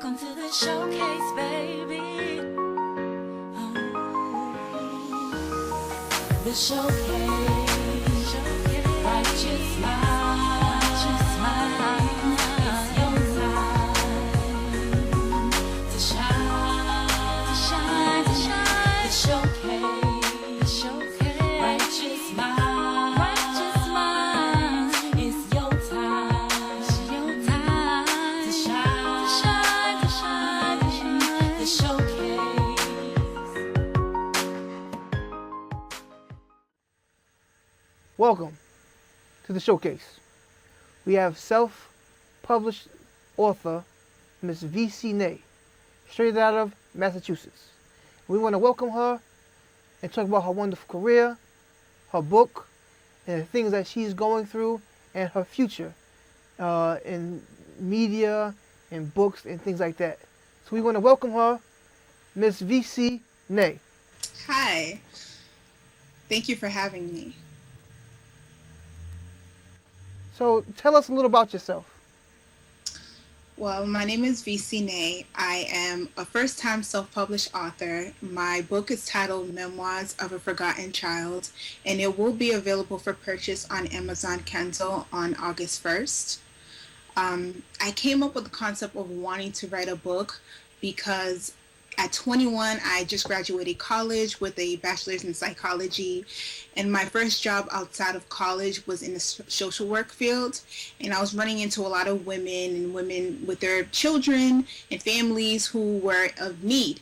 Welcome to the showcase, baby. The showcase. Righteous mind. It's your time to shine. The showcase. Righteous mind. It's your time to shine. The showcase. Welcome to the showcase. We have self-published author Miss Vie Ciné, straight out of Massachusetts. We want to welcome her and talk about her wonderful career, her book, and the things that she's going through, and her future in media and books and things like that. So we want to welcome her, Miss Vie Ciné. Hi. Thank you for having me. So tell us a little about yourself. Well, my name is Vie Ciné. I am a first-time self-published author. My book is titled Memoirs of a Forgotten Child, and it will be available for purchase on Amazon Kindle on August 1st. I came up with the concept of wanting to write a book because at 21, I just graduated college with a bachelor's in psychology, and my first job outside of college was in the social work field, and I was running into a lot of women with their children and families who were of need.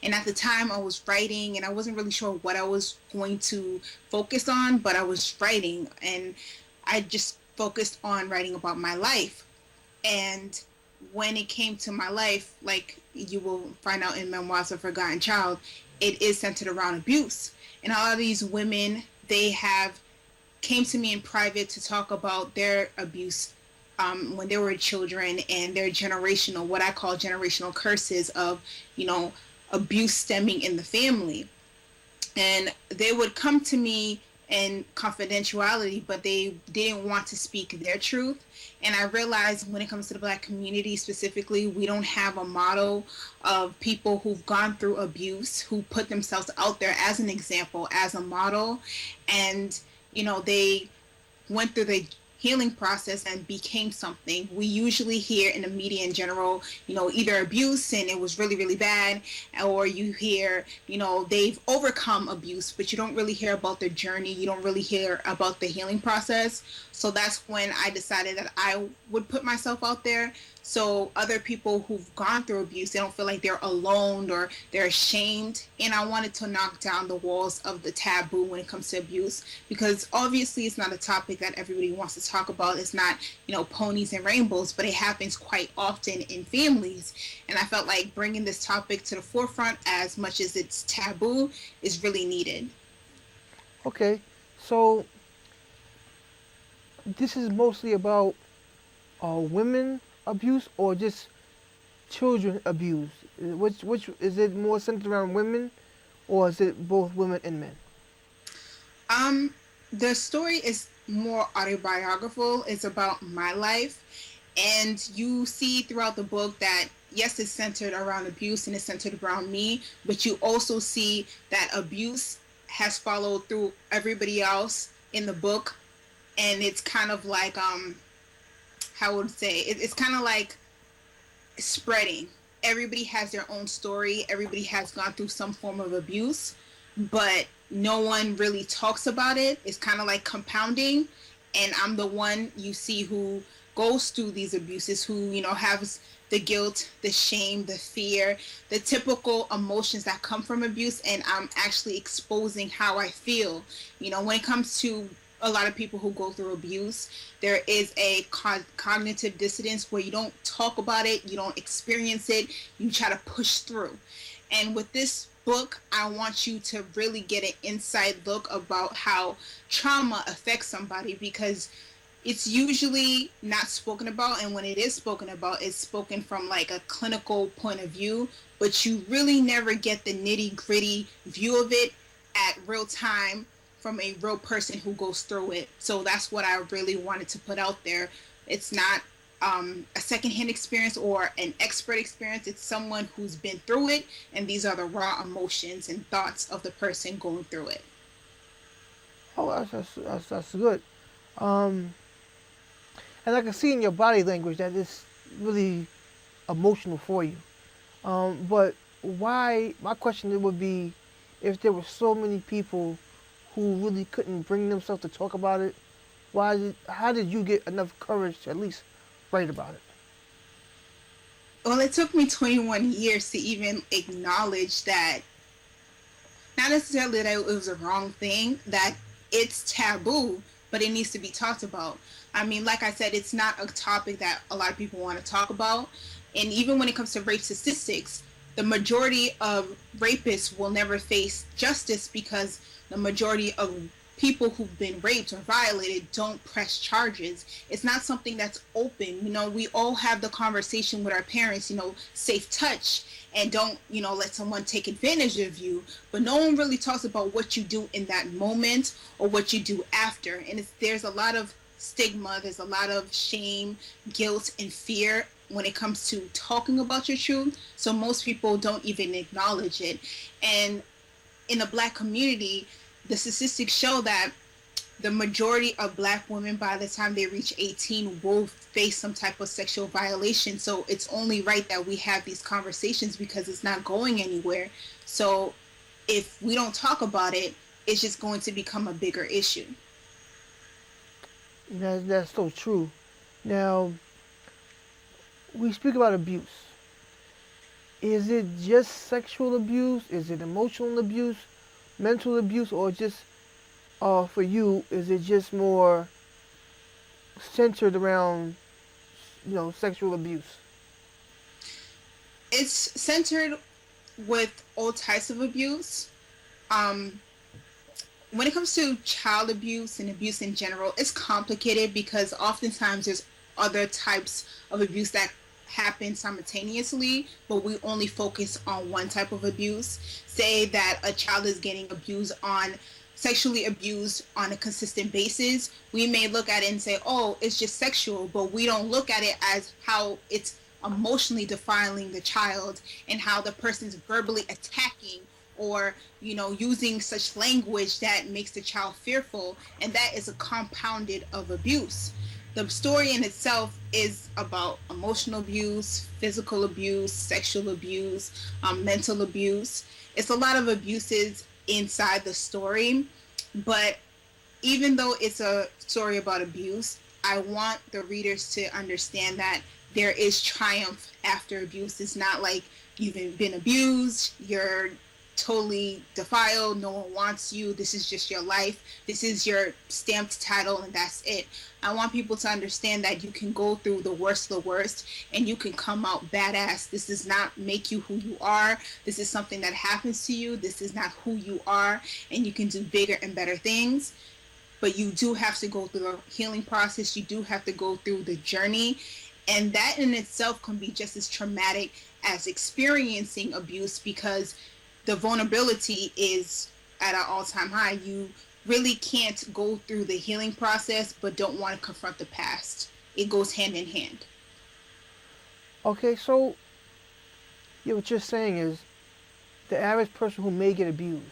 And at the time I was writing, and I wasn't really sure what I was going to focus on, but I was writing, and I just focused on writing about my life. And when it came to my life, like you will find out in Memoirs of a Forgotten Child, it is centered around abuse. And a lot of these women, they have came to me in private to talk about their abuse when they were children, and their generational, what I call generational curses of, abuse stemming in the family. And they would come to me in confidentiality, but they didn't want to speak their truth. And I realized when it comes to the Black community specifically, we don't have a model of people who've gone through abuse, who put themselves out there as an example, as a model. And, they went through the healing process and became something. We usually hear in the media in general, either abuse and it was really, really bad, or you hear, they've overcome abuse, but you don't really hear about their journey. You don't really hear about the healing process. So that's when I decided that I would put myself out there, so other people who've gone through abuse, they don't feel like they're alone or they're ashamed. And I wanted to knock down the walls of the taboo when it comes to abuse, because obviously it's not a topic that everybody wants to talk about. It's not, ponies and rainbows, but it happens quite often in families. And I felt like bringing this topic to the forefront, as much as it's taboo, is really needed. Okay, so this is mostly about women abuse or just children abuse? Which is it more centered around women, or is it both women and men? The story is more autobiographical. It's about my life, and you see throughout the book that yes, it's centered around abuse and it's centered around me, but you also see that abuse has followed through everybody else in the book. And it's kind of like it's kind of like spreading. Everybody has their own story. Everybody has gone through some form of abuse, but no one really talks about it. It's kind of like compounding. And I'm the one you see who goes through these abuses, who, has the guilt, the shame, the fear, the typical emotions that come from abuse. And I'm actually exposing how I feel. When it comes to a lot of people who go through abuse, there is a cognitive dissonance where you don't talk about it, you don't experience it, you try to push through. And with this book, I want you to really get an inside look about how trauma affects somebody, because it's usually not spoken about, and when it is spoken about, it's spoken from like a clinical point of view, but you really never get the nitty-gritty view of it at real time from a real person who goes through it. So that's what I really wanted to put out there. It's not a secondhand experience or an expert experience. It's someone who's been through it, and these are the raw emotions and thoughts of the person going through it. Oh, that's good. Um, and I can see in your body language that it's really emotional for you. But why? My question would be, if there were so many people who really couldn't bring themselves to talk about it, how did you get enough courage to at least write about it? Well, it took me 21 years to even acknowledge that, not necessarily that it was a wrong thing, that it's taboo, but it needs to be talked about. I mean, like I said, it's not a topic that a lot of people want to talk about. And even when it comes to rape statistics, the majority of rapists will never face justice because the majority of people who've been raped or violated don't press charges. It's not something that's open. We all have the conversation with our parents, safe touch, and don't, let someone take advantage of you. But no one really talks about what you do in that moment or what you do after. And there's a lot of stigma, there's a lot of shame, guilt, and fear when it comes to talking about your truth. So most people don't even acknowledge it. And in the Black community, the statistics show that the majority of Black women, by the time they reach 18, will face some type of sexual violation. So it's only right that we have these conversations because it's not going anywhere. So if we don't talk about it, it's just going to become a bigger issue. That's so true. Now, we speak about abuse. Is it just sexual abuse? Is it emotional abuse, mental abuse, or just for you, is it just more centered around, sexual abuse? It's centered with all types of abuse. When it comes to child abuse and abuse in general, it's complicated because oftentimes there's other types of abuse that happen simultaneously, but we only focus on one type of abuse. Say that a child is getting sexually abused on a consistent basis. We may look at it and say, oh, it's just sexual, but we don't look at it as how it's emotionally defiling the child and how the person's verbally attacking or using such language that makes the child fearful, and that is a compounded of abuse. The story in itself is about emotional abuse, physical abuse, sexual abuse, mental abuse. It's a lot of abuses inside the story, but even though it's a story about abuse, I want the readers to understand that there is triumph after abuse. It's not like you've been abused, you're totally defiled, no one wants you, this is just your life, this is your stamped title, and that's it. I want people to understand that you can go through the worst of the worst and you can come out badass. This does not make you who you are. This is something that happens to you. This is not who you are, and you can do bigger and better things. But you do have to go through the healing process. You do have to go through the journey, and that in itself can be just as traumatic as experiencing abuse because the vulnerability is at an all-time high. You really can't go through the healing process but don't want to confront the past. It goes hand in hand. Okay, so what you're saying is the average person who may get abused,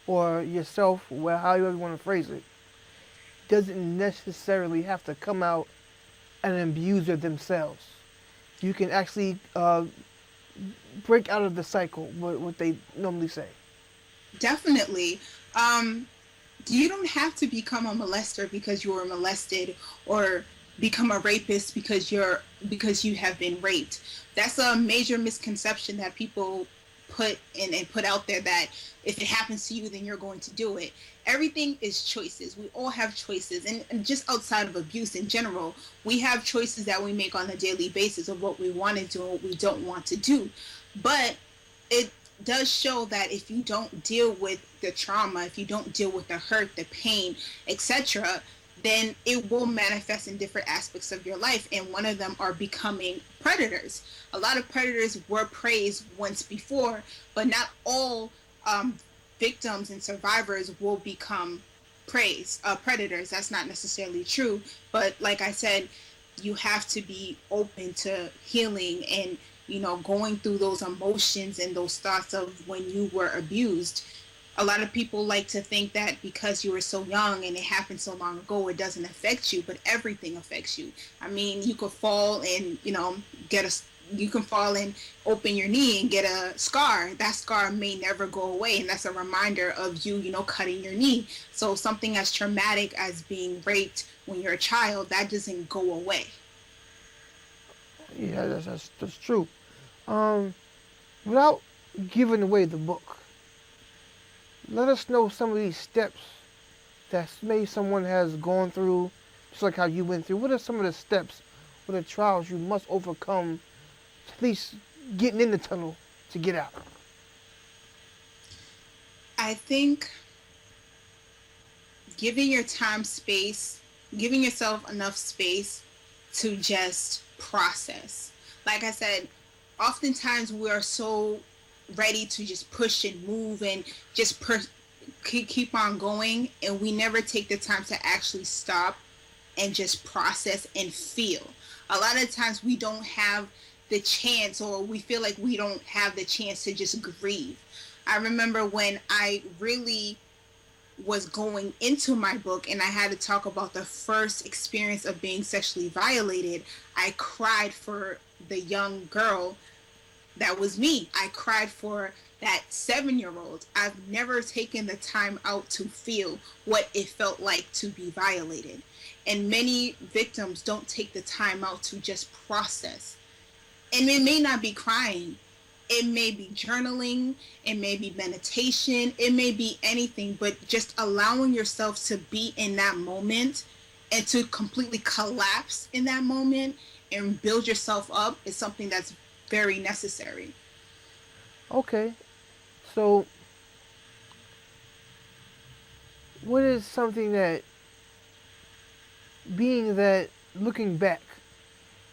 or yourself, well, however you want to phrase it, doesn't necessarily have to come out an abuser themselves. You can actually break out of the cycle, what they normally say. Definitely. You don't have to become a molester because you were molested, or become a rapist because you have been raped. That's a major misconception that people put in and put out there, that if it happens to you, then you're going to do it. Everything is choices. We all have choices, and just outside of abuse in general, we have choices that we make on a daily basis of what we want to do and what we don't want to do. But it does show that if you don't deal with the trauma, if you don't deal with the hurt, the pain, etc., then it will manifest in different aspects of your life, and one of them are becoming predators. A lot of predators were praised once before, but not all victims and survivors will become predators. That's not necessarily true, but like I said, you have to be open to healing and, going through those emotions and those thoughts of when you were abused. A lot of people like to think that because you were so young and it happened so long ago, it doesn't affect you, but everything affects you. I mean, you could fall and, get a you can fall and open your knee and get a scar. That scar may never go away, and that's a reminder of you, cutting your knee. So something as traumatic as being raped when you're a child, that doesn't go away. Yeah, that's true. Um, Without giving away the book, let us know some of these steps that maybe someone has gone through, just like how you went through. What are some of the steps or the trials you must overcome, at least getting in the tunnel to get out? I think giving your time space, giving yourself enough space to just process. Like I said, oftentimes we are so ready to just push and move and just keep on going, and we never take the time to actually stop and just process and feel. A lot of times we don't have the chance, or we feel like we don't have the chance to just grieve. I remember when I really was going into my book and I had to talk about the first experience of being sexually violated, I cried for the young girl that was me. I cried for that 7-year-old. I've never taken the time out to feel what it felt like to be violated. And many victims don't take the time out to just process. And it may not be crying. It may be journaling, it may be meditation, it may be anything, but just allowing yourself to be in that moment and to completely collapse in that moment and build yourself up is something that's very necessary. Okay, so what is something that, being that, looking back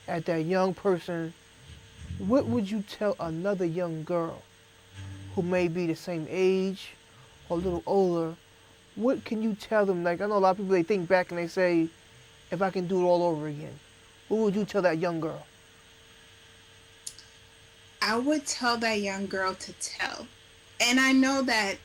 at that young person, what would you tell another young girl who may be the same age or a little older? What can you tell them? Like, I know a lot of people, they think back and they say, if I can do it all over again, what would you tell that young girl? I would tell that young girl to tell. And I know that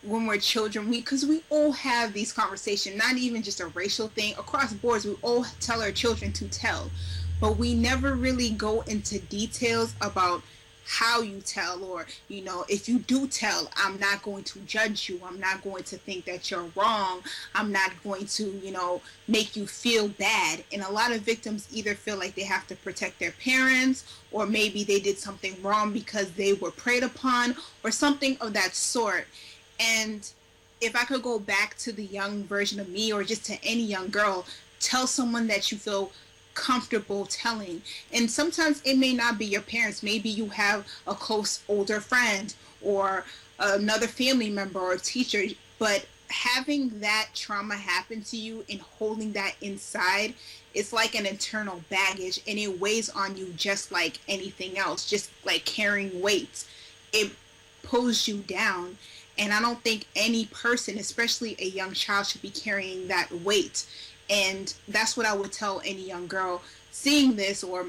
when we're children, because we all have these conversations, not even just a racial thing, across boards, we all tell our children to tell, but we never really go into details about how you tell, or if you do tell, I'm not going to judge you, I'm not going to think that you're wrong, I'm not going to make you feel bad. And a lot of victims either feel like they have to protect their parents, or maybe they did something wrong because they were preyed upon or something of that sort. And if I could go back to the young version of me, or just to any young girl, tell someone that you feel comfortable telling. And sometimes it may not be your parents. Maybe you have a close older friend or another family member or teacher, but having that trauma happen to you and holding that inside, it's like an internal baggage, and it weighs on you just like anything else, just like carrying weights. It pulls you down. And I don't think any person, especially a young child, should be carrying that weight. And that's what I would tell any young girl seeing this, or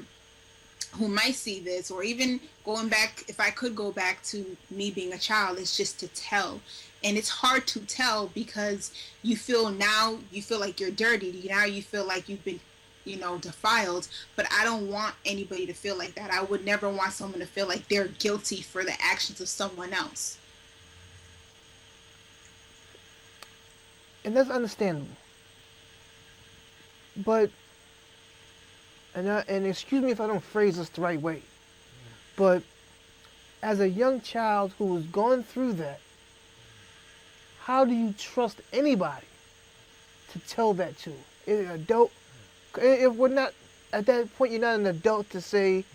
who might see this, or even going back, if I could go back to me being a child, is just to tell. And it's hard to tell because you feel like you're dirty. Now you feel like you've been, defiled. But I don't want anybody to feel like that. I would never want someone to feel like they're guilty for the actions of someone else. And that's understandable. But, and excuse me if I don't phrase this the right way, but as a young child who has gone through that, how do you trust anybody to tell that to? An adult, if we're not, at that point you're not an adult to say,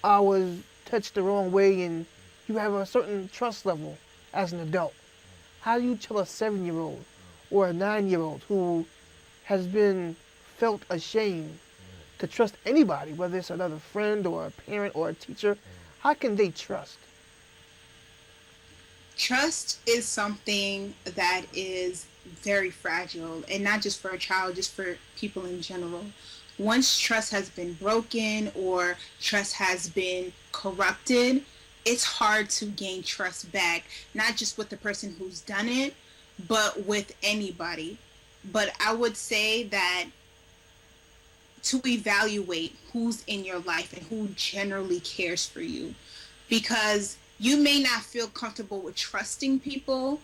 I was touched the wrong way, and you have a certain trust level as an adult. How do you tell a 7-year-old or a 9-year-old who has been felt ashamed to trust anybody, whether it's another friend or a parent or a teacher? How can they trust? Trust is something that is very fragile, and not just for a child, just for people in general. once trust has been broken or trust has been corrupted, it's hard to gain trust back, not just with the person who's done it, but with anybody. But I would say that to evaluate who's in your life and who generally cares for you, because you may not feel comfortable with trusting people,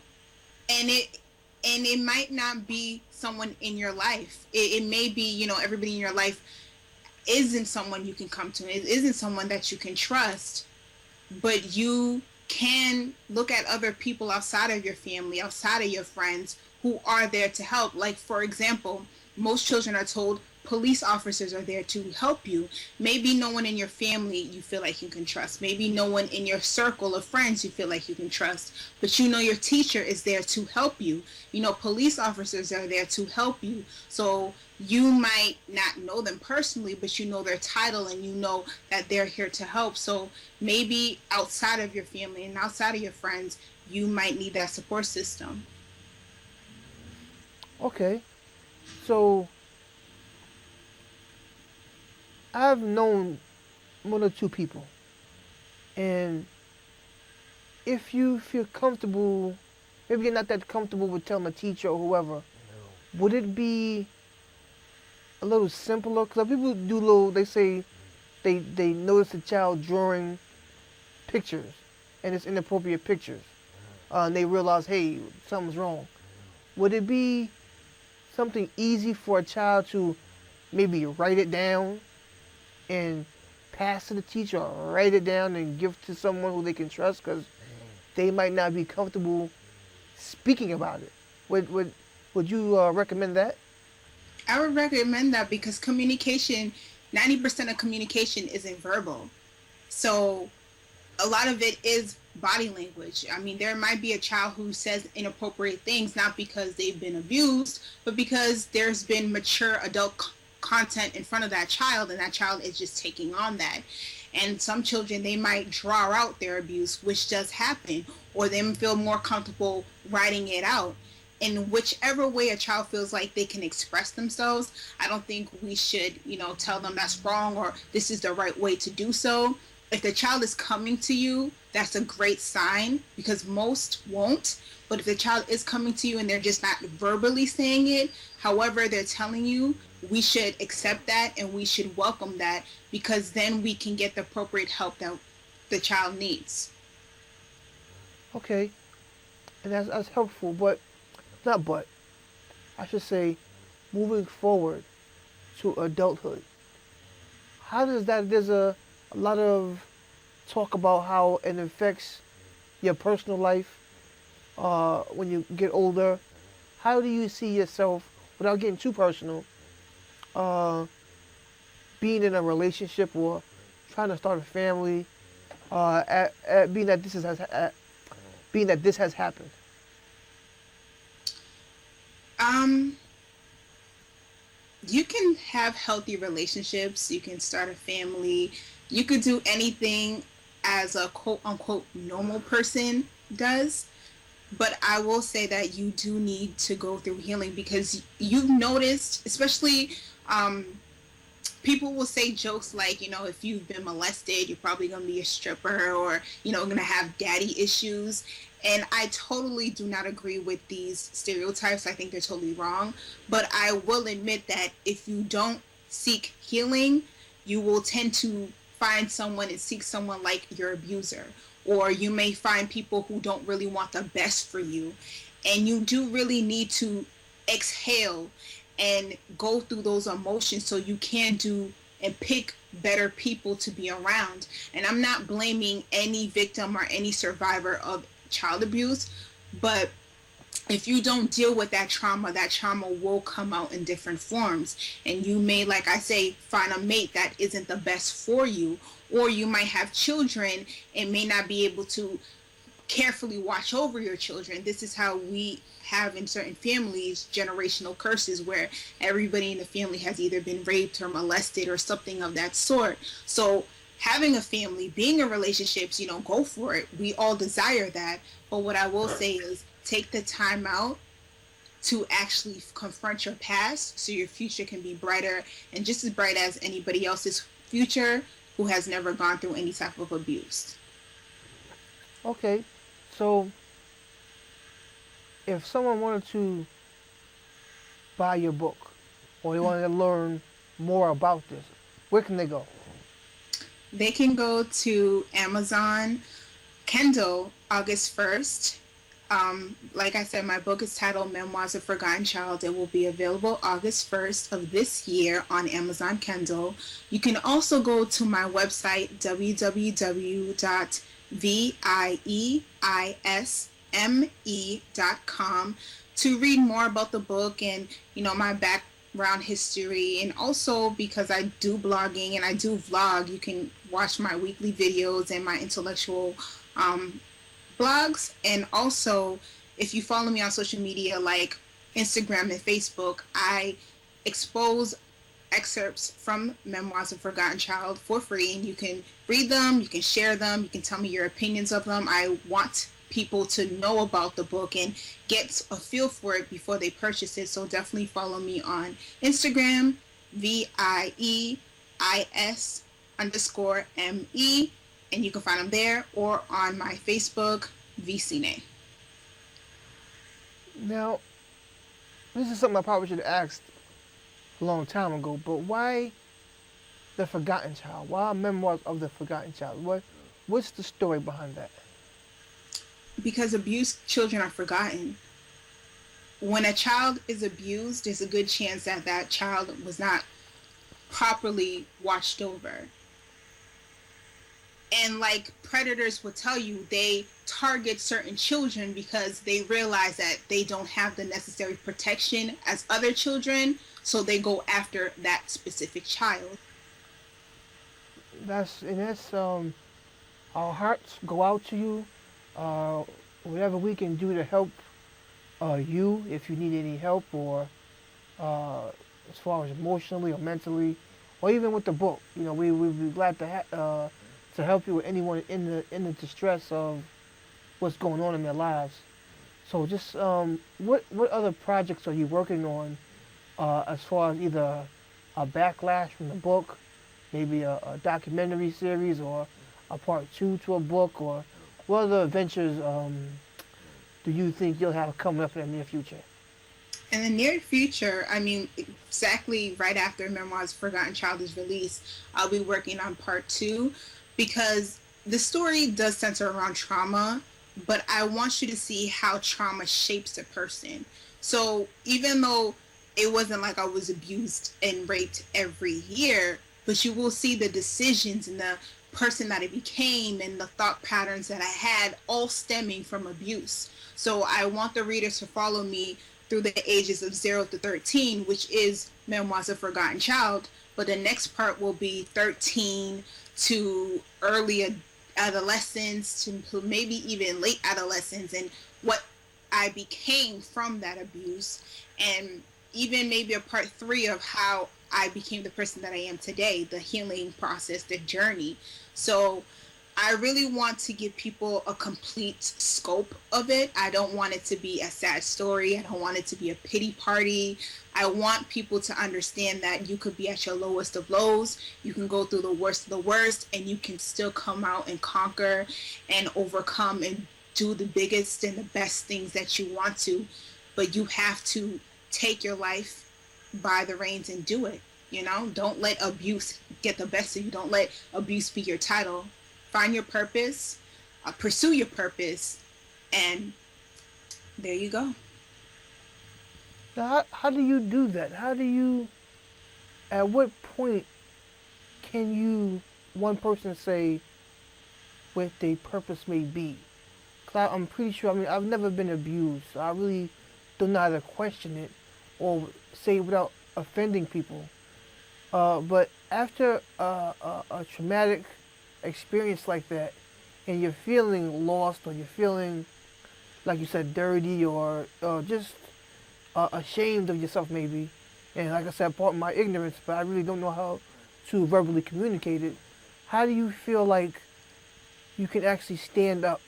and it might not be someone in your life. It may be, everybody in your life isn't someone you can come to. It isn't someone that you can trust, but you can look at other people outside of your family, outside of your friends, who are there to help. Like, for example, most children are told police officers are there to help you. Maybe no one in your family you feel like you can trust. Maybe no one in your circle of friends you feel like you can trust. But your teacher is there to help you. Police officers are there to help you. So you might not know them personally, but their title, and that they're here to help. So maybe outside of your family and outside of your friends, you might need that support system. Okay. So I've known one or two people, and if you feel comfortable, maybe you're not that comfortable with telling a teacher or whoever, would it be a little simpler? Because people do they say they notice a child drawing pictures, and it's inappropriate pictures, and they realize, hey, something's wrong. Would it be something easy for a child to maybe write it down and pass to the teacher, or write it down and give to someone who they can trust, because they might not be comfortable speaking about it? Would you recommend that? I would recommend that, because communication, 90% of communication isn't verbal. So a lot of it is body language. I mean, there might be a child who says inappropriate things, not because they've been abused, but because there's been mature adult content in front of that child, and that child is just taking on that. And some children, they might draw out their abuse, which does happen, or they feel more comfortable writing it out. In whichever way a child feels like they can express themselves, I don't think we should, tell them that's wrong or this is the right way to do so. If the child is coming to you, that's a great sign, because most won't. But if the child is coming to you and they're just not verbally saying it, however they're telling you, we should accept that and we should welcome that, because then we can get the appropriate help that the child needs. Okay, and that's helpful, I should say, moving forward to adulthood. How does that? There's a lot of talk about how it affects your personal life when you get older. How do you see yourself, without getting too personal, being in a relationship or trying to start a family, being that this has happened? You can have healthy relationships, you can start a family, you could do anything as a quote unquote normal person does. But I will say that you do need to go through healing, because you've noticed, especially people will say jokes like, if you've been molested, you're probably going to be a stripper, or, going to have daddy issues. And I totally do not agree with these stereotypes. I think they're totally wrong. But I will admit that if you don't seek healing, you will tend to find someone and seek someone like your abuser. Or you may find people who don't really want the best for you. And you do really need to exhale and go through those emotions so you can do and pick better people to be around. And I'm not blaming any victim or any survivor of child abuse, but if you don't deal with that trauma will come out in different forms. And you may, like I say, find a mate that isn't the best for you, or you might have children and may not be able to carefully watch over your children. This is how we have in certain families generational curses, where everybody in the family has either been raped or molested or something of that sort. So having a family, being in relationships, go for it. We all desire that. But what I will say is take the time out to actually confront your past so your future can be brighter and just as bright as anybody else's future who has never gone through any type of abuse. Okay, so if someone wanted to buy your book or they wanted to learn more about this, where can they go? They can go to Amazon Kindle August 1st. Like I said, my book is titled Memoirs of a Forgotten Child. It will be available August 1st of this year on Amazon Kindle. You can also go to my website, www.vieisme.com, to read more about the book and, my background history. And also, because I do blogging and I do vlog, you can watch my weekly videos and my intellectual blogs. And also, if you follow me on social media like Instagram and Facebook, I expose excerpts from Memoirs of a Forgotten Child for free, and you can read them, you can share them, you can tell me your opinions of them. I want people to know about the book and get a feel for it before they purchase it. So definitely follow me on Instagram, VIEIS_ME, and you can find them there, or on my Facebook, Vie Ciné. Now, this is something I probably should have asked a long time ago, but why the Forgotten Child? Why Memoirs of the Forgotten Child? What's the story behind that? Because abused children are forgotten. When a child is abused, there's a good chance that that child was not properly watched over. And like predators will tell you, they target certain children because they realize that they don't have the necessary protection as other children, so they go after that specific child. That's our hearts go out to you. Whatever we can do to help you, if you need any help, or as far as emotionally or mentally, or even with the book, we'd be glad to help you with anyone in the distress of what's going on in their lives. So just what other projects are you working on as far as either a backlash from the book, maybe a documentary series, or a part two to a book, or what other adventures do you think you'll have coming up in the near future? In the near future, exactly right after Memoirs of a Forgotten Child is released, I'll be working on part two, because the story does center around trauma, but I want you to see how trauma shapes a person. So even though it wasn't like I was abused and raped every year, but you will see the decisions and the person that I became and the thought patterns that I had, all stemming from abuse. So I want the readers to follow me through the ages of 0 to 13, which is Memoirs of a Forgotten Child. But the next part will be 13 to early adolescence, to maybe even late adolescence, and what I became from that abuse, and even maybe a part 3 of how I became the person that I am today, the healing process, the journey. So I really want to give people a complete scope of it. I don't want it to be a sad story. I don't want it to be a pity party. I want people to understand that you could be at your lowest of lows. You can go through the worst of the worst, and you can still come out and conquer and overcome and do the biggest and the best things that you want to. But you have to take your life by the reins and do it. Don't let abuse get the best of you. Don't let abuse be your title. Find your purpose, pursue your purpose, and there you go. Now, how do you do that? At what point can one person say what their purpose may be? Because I'm pretty sure, I've never been abused, so I really don't know how to question it or say it without offending people. But after a traumatic experience like that, and you're feeling lost, or you're feeling, like you said, dirty, or just ashamed of yourself maybe, and like I said, part of my ignorance, but I really don't know how to verbally communicate it. How do you feel like you can actually stand up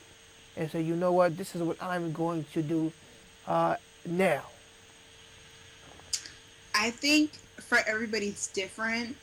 and say, you know what, this is what I'm going to do now? I think for everybody it's different.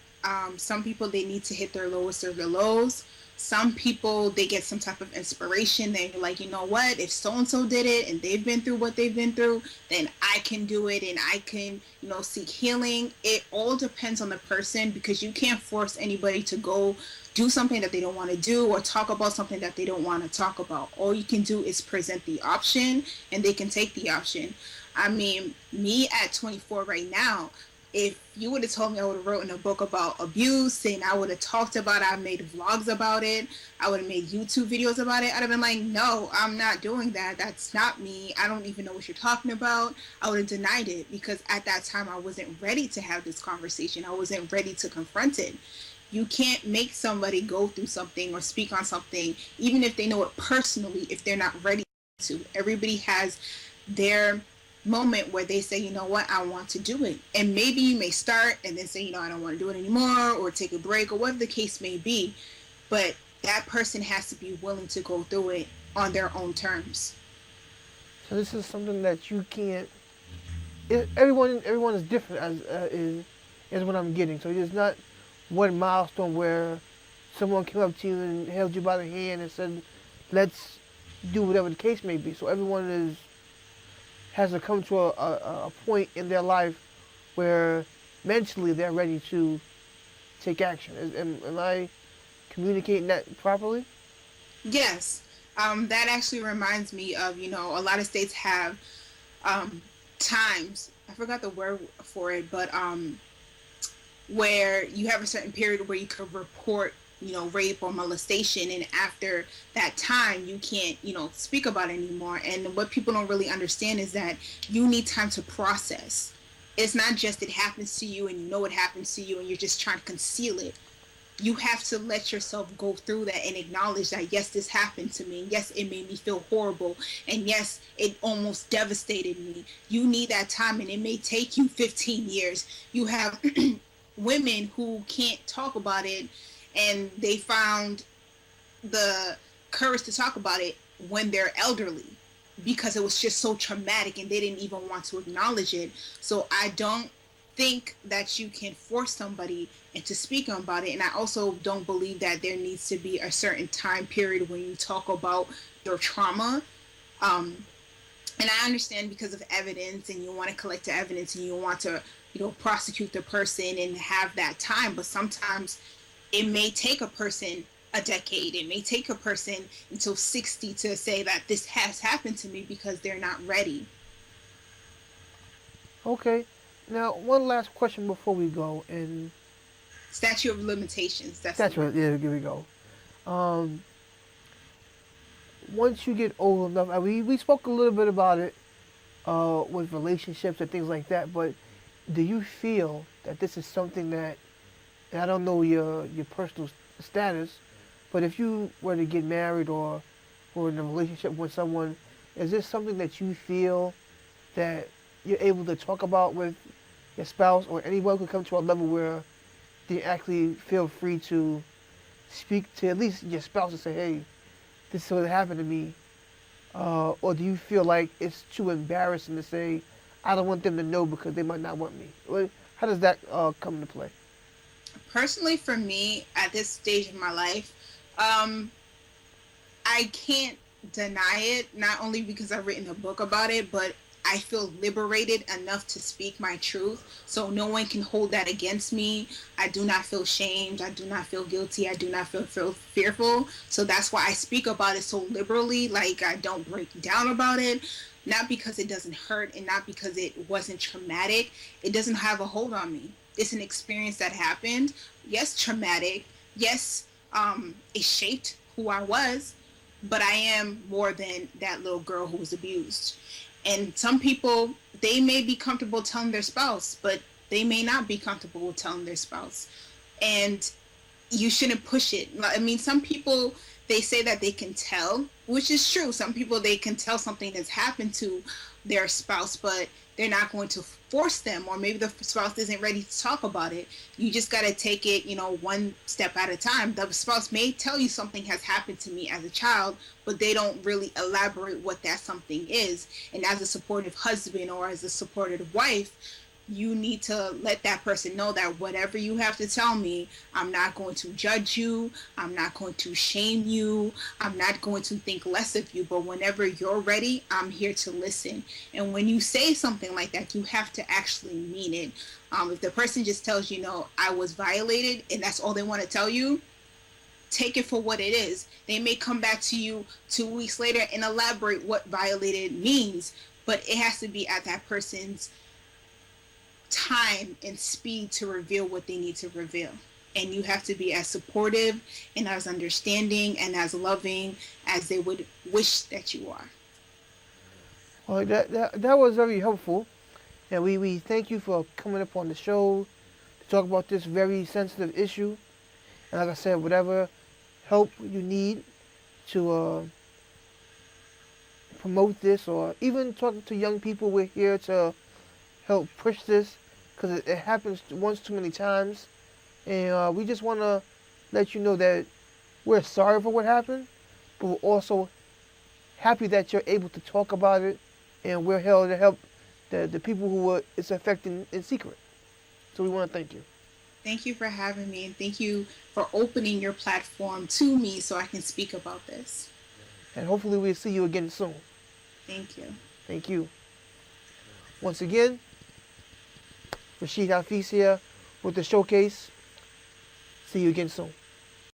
Some people, they need to hit their lowest or their lows. Some people, they get some type of inspiration. They're like, you know what? If so and so did it and they've been through what they've been through, then I can do it and I can, seek healing. It all depends on the person, because you can't force anybody to go do something that they don't want to do or talk about something that they don't want to talk about. All you can do is present the option and they can take the option. I mean, me at 24 right now, if you would have told me, I would have written a book about abuse, and I would have talked about it, I made vlogs about it, I would have made YouTube videos about it, I'd have been like, no, I'm not doing that. That's not me. I don't even know what you're talking about. I would have denied it, because at that time I wasn't ready to have this conversation. I wasn't ready to confront it. You can't make somebody go through something or speak on something, even if they know it personally, if they're not ready to. Everybody has their moment where they say, you know what, I want to do it. And maybe you may start and then say, I don't want to do it anymore, or take a break, or whatever the case may be. But that person has to be willing to go through it on their own terms. So this is something that you can't. Everyone is different, is what I'm getting. So it's not one milestone where someone came up to you and held you by the hand and said, let's do whatever the case may be. So everyone has to come to a point in their life where mentally they're ready to take action. Am I communicating that properly? Yes. That actually reminds me of, a lot of states have times, I forgot the word for it, but where you have a certain period where you could report, rape or molestation, and after that time you can't, speak about it anymore. And what people don't really understand is that you need time to process. It's not just it happens to you and it happens to you and you're just trying to conceal it. You have to let yourself go through that and acknowledge that, yes, this happened to me. Yes, it made me feel horrible. And yes, it almost devastated me. You need that time, and it may take you 15 years. You have women who can't talk about it, and they found the courage to talk about it when they're elderly, because it was just so traumatic and they didn't even want to acknowledge it. So I don't think that you can force somebody into speaking about it. And I also don't believe that there needs to be a certain time period when you talk about your trauma. And I understand, because of evidence, and you want to collect the evidence, and you want to, prosecute the person and have that time. But sometimes it may take a person a decade. It may take a person until 60 to say that this has happened to me, because they're not ready. Okay. Now, one last question before we go. And Statute of limitations. yeah, here we go. Once you get old enough, we spoke a little bit about it with relationships and things like that, but do you feel that this is something that, and I don't know your personal status, but if you were to get married or in a relationship with someone, is this something that you feel that you're able to talk about with your spouse, or anyone could come to a level where they actually feel free to speak to at least your spouse and say, hey, this is what happened to me? Or do you feel like it's too embarrassing to say, I don't want them to know because they might not want me? How does that come into play? Personally, for me, at this stage in my life, I can't deny it, not only because I've written a book about it, but I feel liberated enough to speak my truth, so no one can hold that against me. I do not feel shamed. I do not feel guilty. I do not feel fearful. So that's why I speak about it so liberally. Like, I don't break down about it, not because it doesn't hurt and not because it wasn't traumatic. It doesn't have a hold on me. It's an experience that happened. Yes, traumatic. Yes, it shaped who I was, but I am more than that little girl who was abused. And some people, they may be comfortable telling their spouse, but they may not be comfortable with telling their spouse. And you shouldn't push it. I mean, some people, they say that they can tell, which is true. Some people, they can tell something that's happened to their spouse, but they're not going to force them, or maybe the spouse isn't ready to talk about it. You just got to take it, one step at a time. The spouse may tell you something has happened to me as a child, but they don't really elaborate what that something is. And as a supportive husband or as a supportive wife, you need to let that person know that whatever you have to tell me, I'm not going to judge you. I'm not going to shame you. I'm not going to think less of you. But whenever you're ready, I'm here to listen. And when you say something like that, you have to actually mean it. If the person just tells you, no, I was violated, and that's all they want to tell you, take it for what it is. They may come back to you 2 weeks later and elaborate what violated means, but it has to be at that person's time and speed to reveal what they need to reveal. And you have to be as supportive and as understanding and as loving as they would wish that you are. Well, that was very helpful. And we thank you for coming up on the show to talk about this very sensitive issue. And like I said, whatever help you need to promote this, or even talking to young people, we're here to help push this, because it happens once too many times. And we just want to let you know that we're sorry for what happened, but we're also happy that you're able to talk about it, and we're here to help the people who it's affecting in secret. So we want to thank you. Thank you for having me, and thank you for opening your platform to me so I can speak about this. And hopefully we'll see you again soon. Thank you. Thank you. Once again, Rashid Hafiz here with the Showcase. See you again soon.